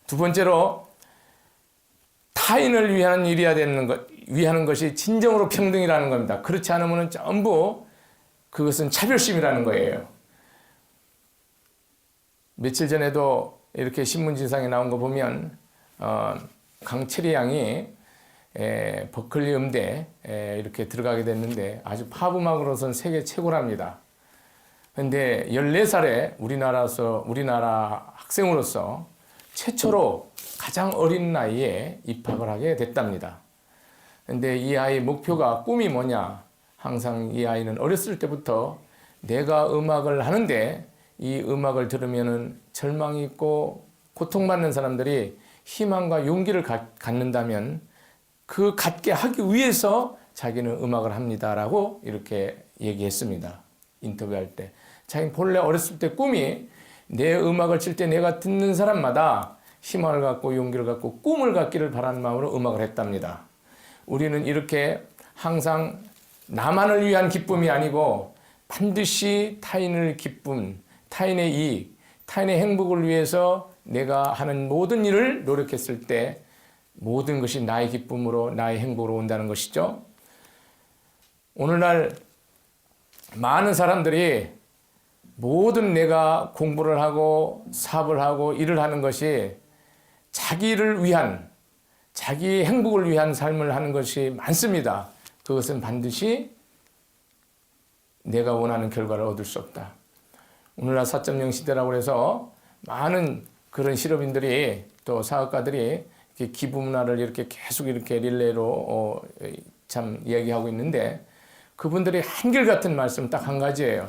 두 번째로 타인을 위한 일이어야 되는 것, 위하는 것이 진정으로 평등이라는 겁니다. 그렇지 않으면 전부 그것은 차별심이라는 거예요. 며칠 전에도 이렇게 신문지상에 나온 거 보면 강철이 양이 버클리 음대 이렇게 들어가게 됐는데 아주 팝음악으로서는 세계 최고랍니다. 그런데 14살에 우리나라 학생으로서 최초로 가장 어린 나이에 입학을 하게 됐답니다. 그런데 이 아이의 목표가 꿈이 뭐냐? 항상 이 아이는 어렸을 때부터 내가 음악을 하는데 이 음악을 들으면은 절망이 있고 고통받는 사람들이 희망과 용기를 갖는다면 그 갖게 하기 위해서 자기는 음악을 합니다라고 이렇게 얘기했습니다. 인터뷰할 때. 자기는 본래 어렸을 때 꿈이 내 음악을 칠 때 내가 듣는 사람마다 희망을 갖고 용기를 갖고 꿈을 갖기를 바라는 마음으로 음악을 했답니다. 우리는 이렇게 항상 나만을 위한 기쁨이 아니고 반드시 타인의 기쁨, 타인의 이익, 타인의 행복을 위해서 내가 하는 모든 일을 노력했을 때 모든 것이 나의 기쁨으로 나의 행복으로 온다는 것이죠. 오늘날 많은 사람들이 모든 내가 공부를 하고 사업을 하고 일을 하는 것이 자기를 위한, 자기의 행복을 위한 삶을 하는 것이 많습니다. 그것은 반드시 내가 원하는 결과를 얻을 수 없다. 오늘날 4.0 시대라고 해서 많은 그런 실업인들이 또 사업가들이 이렇게 기부 문화를 이렇게 계속 이렇게 릴레이로 참 이야기하고 있는데 그분들이 한결같은 말씀 딱 한 가지예요.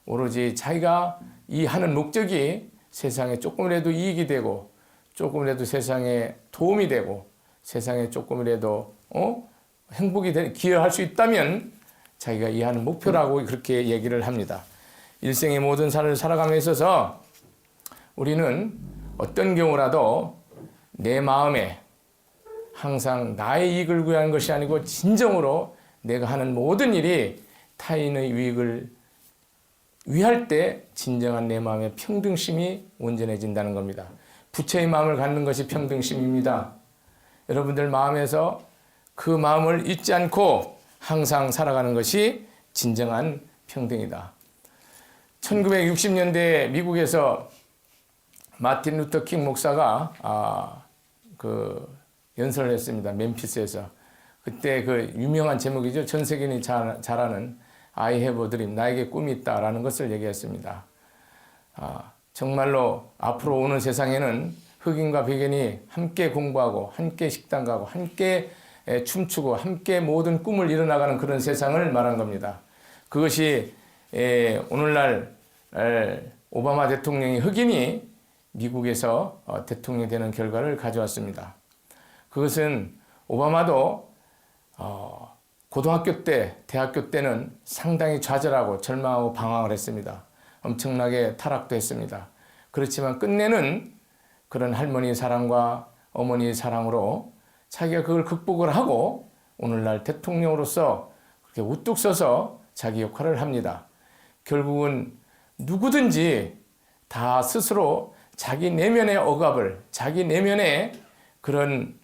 오로지 자기가 이 하는 목적이 세상에 조금이라도 이익이 되고 조금이라도 세상에 도움이 되고 세상에 조금이라도 행복이 기여할 수 있다면 자기가 이 하는 목표라고 그렇게 얘기를 합니다. 일생의 모든 삶을 살아감에 있어서 우리는 어떤 경우라도 내 마음에 항상 나의 이익을 구하는 것이 아니고 진정으로 내가 하는 모든 일이 타인의 유익을 위할 때 진정한 내 마음의 평등심이 온전해진다는 겁니다. 부처의 마음을 갖는 것이 평등심입니다. 여러분들 마음에서 그 마음을 잊지 않고 항상 살아가는 것이 진정한 평등이다. 1960년대 미국에서 마틴 루터 킹 목사가 연설을 했습니다. 멤피스에서. 그때 그 유명한 제목이죠. 전 세계인이 잘 아는 I have a dream, 나에게 꿈이 있다라는 것을 얘기했습니다. 정말로 앞으로 오는 세상에는 흑인과 백인이 함께 공부하고 함께 식당 가고 함께 춤추고 함께 모든 꿈을 이뤄나가는 그런 세상을 말한 겁니다. 그것이 오늘날 오바마 대통령이 흑인이 미국에서 대통령이 되는 결과를 가져왔습니다. 그것은 오바마도 고등학교 때, 대학교 때는 상당히 좌절하고 절망하고 방황을 했습니다. 엄청나게 타락도 했습니다. 그렇지만 끝내는 그런 할머니의 사랑과 어머니의 사랑으로 자기가 그걸 극복을 하고 오늘날 대통령으로서 그렇게 우뚝 서서 자기 역할을 합니다. 결국은 누구든지 다 스스로 자기 내면의 억압을, 자기 내면의 그런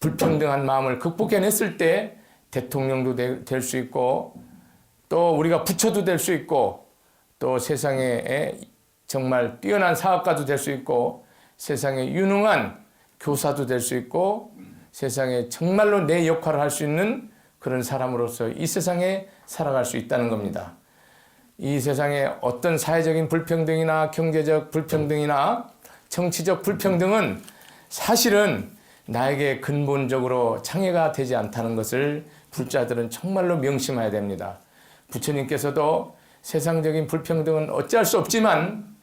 불평등한 마음을 극복해냈을 때 대통령도 될 수 있고 또 우리가 부처도 될 수 있고 또 세상에 정말 뛰어난 사업가도 될 수 있고 세상에 유능한 교사도 될 수 있고 세상에 정말로 내 역할을 할 수 있는 그런 사람으로서 이 세상에 살아갈 수 있다는 겁니다. 이 세상에 어떤 사회적인 불평등이나 경제적 불평등이나 정치적 불평등은 사실은 나에게 근본적으로 장애가 되지 않다는 것을 불자들은 정말로 명심해야 됩니다. 부처님께서도 세상적인 불평등은 어찌할 수 없지만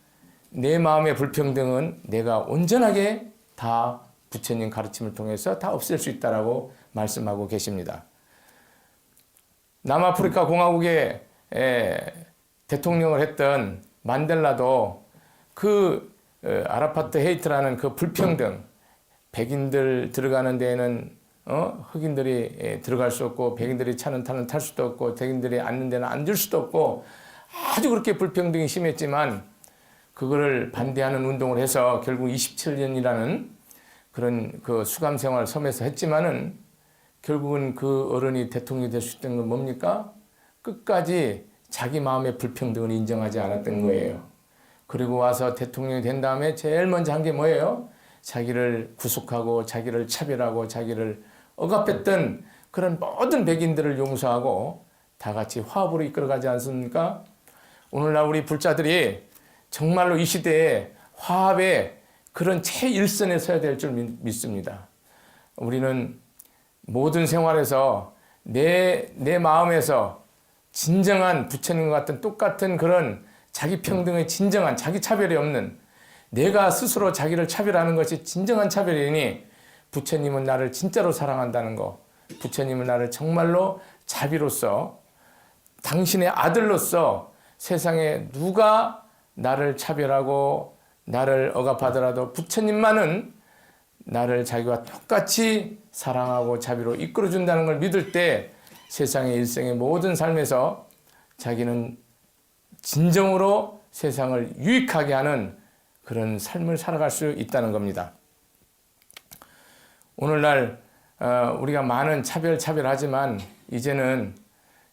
내 마음의 불평등은 내가 온전하게 다 부처님 가르침을 통해서 다 없앨 수 있다라고 말씀하고 계십니다. 남아프리카 공화국의 대통령을 했던 만델라도 그 아라파트 헤이트라는 그 불평등, 백인들 들어가는 데에는 흑인들이 들어갈 수 없고 백인들이 차는 타는 탈 수도 없고 백인들이 앉는 데는 앉을 수도 없고 아주 그렇게 불평등이 심했지만 그거를 반대하는 운동을 해서 결국 27년이라는 그런 그 수감 생활 섬에서 했지만은 결국은 그 어른이 대통령이 될 수 있던 건 뭡니까? 끝까지 자기 마음의 불평등을 인정하지 않았던 거예요. 그리고 와서 대통령이 된 다음에 제일 먼저 한 게 뭐예요? 자기를 구속하고 자기를 차별하고 자기를 억압했던 그런 모든 백인들을 용서하고 다 같이 화합으로 이끌어가지 않습니까? 오늘날 우리 불자들이 정말로 이 시대에 화합의 그런 최일선에 서야 될 줄 믿습니다. 우리는 모든 생활에서 내 마음에서 진정한 부처님과 같은 똑같은 그런 자기 평등의 진정한 자기 차별이 없는 내가 스스로 자기를 차별하는 것이 진정한 차별이니 부처님은 나를 진짜로 사랑한다는 거, 부처님은 나를 정말로 자비로서 당신의 아들로서 세상에 누가 나를 차별하고 나를 억압하더라도 부처님만은 나를 자기와 똑같이 사랑하고 자비로 이끌어준다는 걸 믿을 때 세상의 일생의 모든 삶에서 자기는 진정으로 세상을 유익하게 하는 그런 삶을 살아갈 수 있다는 겁니다. 오늘날 우리가 많은 차별하지만 이제는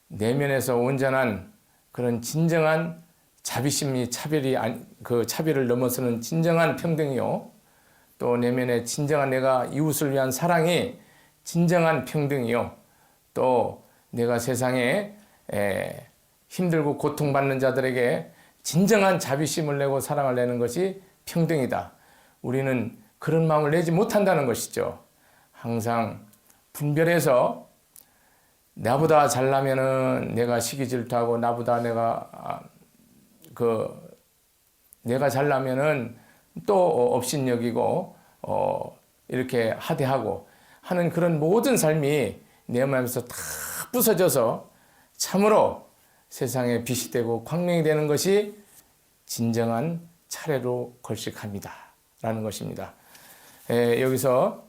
내면에서 온전한 그런 진정한 자비심이 그 차별을 넘어서는 진정한 평등이요. 또 내면에 진정한 내가 이웃을 위한 사랑이 진정한 평등이요. 또 내가 세상에 힘들고 고통받는 자들에게 진정한 자비심을 내고 사랑을 내는 것이 평등이다. 우리는 그런 마음을 내지 못한다는 것이죠. 항상 분별해서 나보다 잘나면은 내가 시기 질투하고 나보다 내가 잘나면은 또 업신여기고 이렇게 하대하고 하는 그런 모든 삶이 내 마음에서 다 부서져서 참으로 세상에 빛이 되고 광명이 되는 것이 진정한 차례로 걸식합니다. 라는 것입니다. 여기서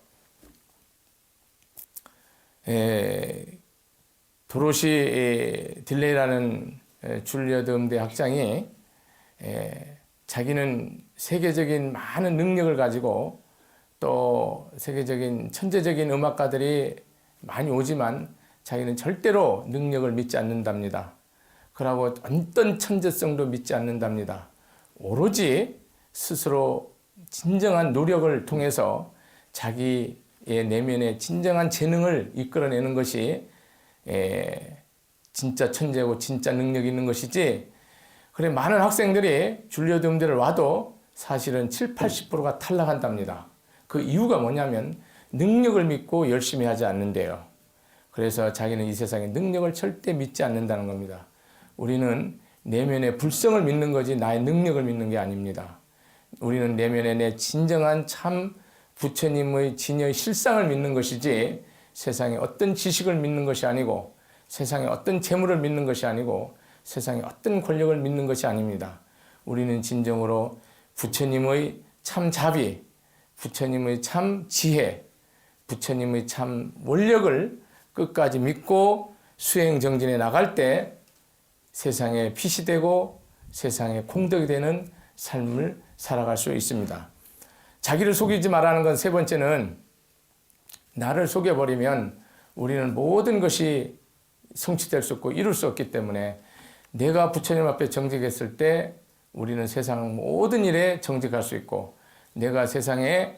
도로시 딜레이라는 줄리어드 음대 학장이 자기는 세계적인 많은 능력을 가지고 또 세계적인 천재적인 음악가들이 많이 오지만 자기는 절대로 능력을 믿지 않는답니다. 그러고 어떤 천재성도 믿지 않는답니다. 오로지 스스로 진정한 노력을 통해서 자기의 내면의 진정한 재능을 이끌어내는 것이 진짜 천재고 진짜 능력이 있는 것이지, 그래 많은 학생들이 줄리어드 음대를 와도 사실은 70~80%가 탈락한답니다. 그 이유가 뭐냐면 능력을 믿고 열심히 하지 않는데요. 그래서 자기는 이 세상에 능력을 절대 믿지 않는다는 겁니다. 우리는 내면의 불성을 믿는 거지 나의 능력을 믿는 게 아닙니다. 우리는 내면의 내 진정한 참 부처님의 진여의 실상을 믿는 것이지 세상에 어떤 지식을 믿는 것이 아니고 세상에 어떤 재물을 믿는 것이 아니고 세상에 어떤 권력을 믿는 것이 아닙니다. 우리는 진정으로 부처님의 참 자비, 부처님의 참 지혜, 부처님의 참 원력을 끝까지 믿고 수행정진에 나갈 때 세상에 빛이 되고 세상에 공덕이 되는 삶을 살아갈 수 있습니다. 자기를 속이지 말라는 건 세 번째는, 나를 속여버리면 우리는 모든 것이 성취될 수 없고 이룰 수 없기 때문에 내가 부처님 앞에 정직했을 때 우리는 세상 모든 일에 정직할 수 있고, 내가 세상에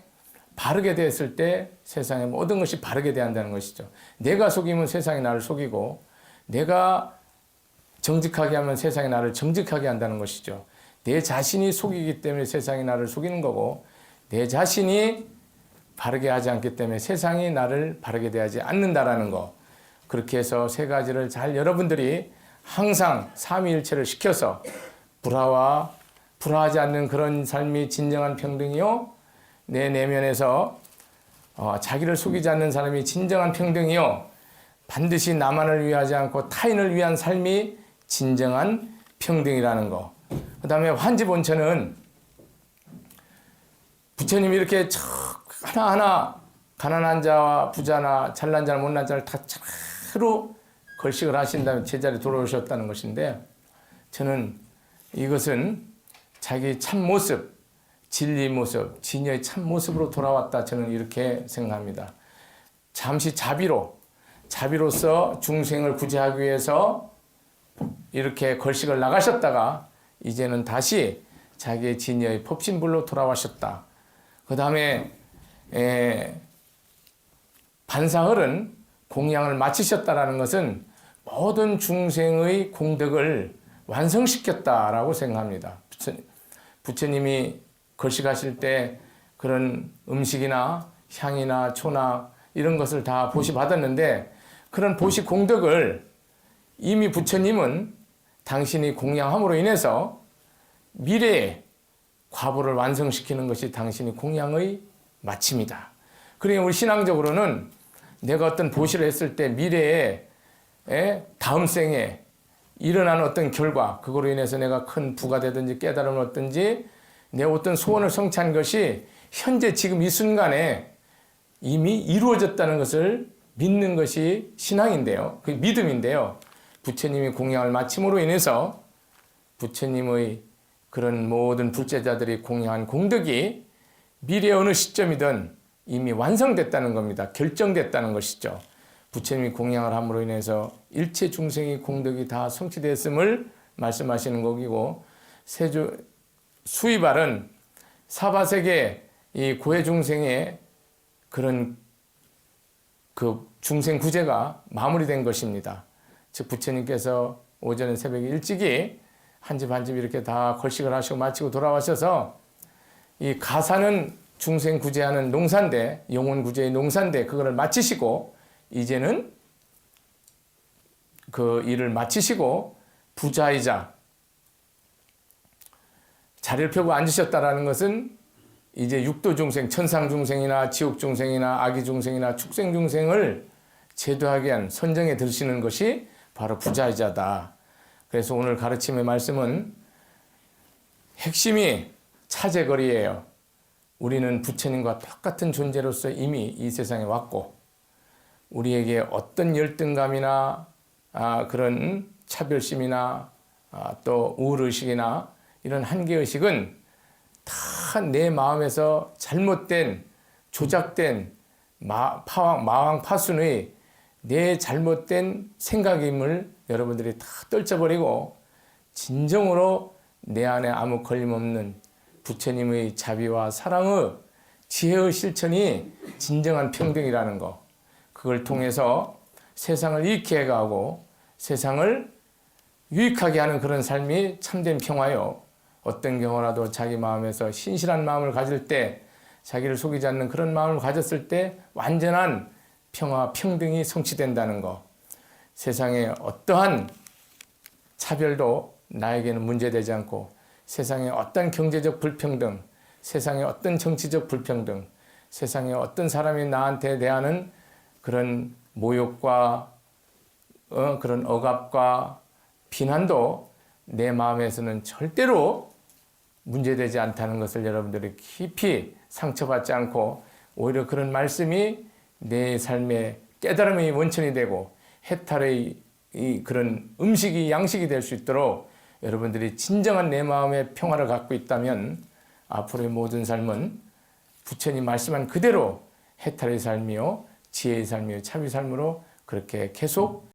바르게 되었을 때 세상의 모든 것이 바르게 돼야 한다는 것이죠. 내가 속이면 세상이 나를 속이고, 내가 정직하게 하면 세상이 나를 정직하게 한다는 것이죠. 내 자신이 속이기 때문에 세상이 나를 속이는 거고, 내 자신이 바르게 하지 않기 때문에 세상이 나를 바르게 대하지 않는다라는 거. 그렇게 해서 세 가지를 잘 여러분들이 항상 삼위일체를 시켜서 불화하지 않는 그런 삶이 진정한 평등이요, 내 내면에서 자기를 속이지 않는 사람이 진정한 평등이요, 반드시 나만을 위하지 않고 타인을 위한 삶이 진정한 평등이라는 거. 그 다음에 환지본처는 부처님이 이렇게 하나하나 가난한 자와 부자나 잘난 자나 못난 자를 다 차로 걸식을 하신 다음에 제자리에 돌아오셨다는 것인데, 저는 이것은 자기 참 모습, 진리 모습, 진여의 참 모습으로 돌아왔다. 저는 이렇게 생각합니다. 잠시 자비로서 중생을 구제하기 위해서 이렇게 걸식을 나가셨다가 이제는 다시 자기의 진여의 법신불로 돌아와셨다. 그 다음에 반사흘은 공양을 마치셨다라는 것은 모든 중생의 공덕을 완성시켰다라고 생각합니다. 부처님이 걸식하실 때 그런 음식이나 향이나 초나 이런 것을 다 보시 받았는데 그런 보시 공덕을 이미 부처님은 당신이 공양함으로 인해서 미래에 과보를 완성시키는 것이 당신이 공양의 마침이다. 그러니 우리 신앙적으로는 내가 어떤 보시를 했을 때 미래에 다음 생에 일어나는 어떤 결과, 그거로 인해서 내가 큰 부가 되든지 깨달음을 얻든지 내 어떤 소원을 성취한 것이 현재 지금 이 순간에 이미 이루어졌다는 것을 믿는 것이 신앙인데요. 그 믿음인데요. 부처님이 공양을 마침으로 인해서 부처님의 그런 모든 불제자들이 공양한 공덕이 미래 어느 시점이든 이미 완성됐다는 겁니다. 결정됐다는 것이죠. 부처님이 공양을 함으로 인해서 일체 중생의 공덕이 다 성취됐음을 말씀하시는 것이고 수의발은 사바세계 이 고해 중생의 그런 그 중생 구제가 마무리된 것입니다. 즉 부처님께서 오전에 새벽에 일찍이 한 집 한 집 이렇게 다 걸식을 하시고 마치고 돌아와셔서 이 가사는 중생 구제하는 농사인데 영혼 구제의 농사인데 그거를 마치시고 이제는 그 일을 마치시고 부자이자 자리를 펴고 앉으셨다라는 것은 이제 육도 중생, 천상 중생이나 지옥 중생이나 악의 중생이나 축생 중생을 제도하게 한 선정에 들으시는 것이 바로 부자이자다. 그래서 오늘 가르침의 말씀은 핵심이 차제거리예요. 우리는 부처님과 똑같은 존재로서 이미 이 세상에 왔고 우리에게 어떤 열등감이나 그런 차별심이나 또 우울의식이나 이런 한계의식은 다 내 마음에서 잘못된 조작된 마왕파순의 내 잘못된 생각임을 여러분들이 다 떨쳐버리고 진정으로 내 안에 아무 걸림없는 부처님의 자비와 사랑의 지혜의 실천이 진정한 평등이라는 것, 그걸 통해서 세상을 이익해 가고 세상을 유익하게 하는 그런 삶이 참된 평화요. 어떤 경우라도 자기 마음에서 신실한 마음을 가질 때, 자기를 속이지 않는 그런 마음을 가졌을 때 완전한 평화, 평등이 성취된다는 것. 세상에 어떠한 차별도 나에게는 문제되지 않고 세상에 어떤 경제적 불평등, 세상에 어떤 정치적 불평등, 세상에 어떤 사람이 나한테 대하는 그런 모욕과 그런 억압과 비난도 내 마음에서는 절대로 문제되지 않다는 것을 여러분들이 깊이 상처받지 않고 오히려 그런 말씀이 내 삶의 깨달음의 원천이 되고 해탈의 그런 음식이 양식이 될 수 있도록 여러분들이 진정한 내 마음의 평화를 갖고 있다면 앞으로의 모든 삶은 부처님 말씀한 그대로 해탈의 삶이요 지혜의 삶이요 참의 삶으로 그렇게 계속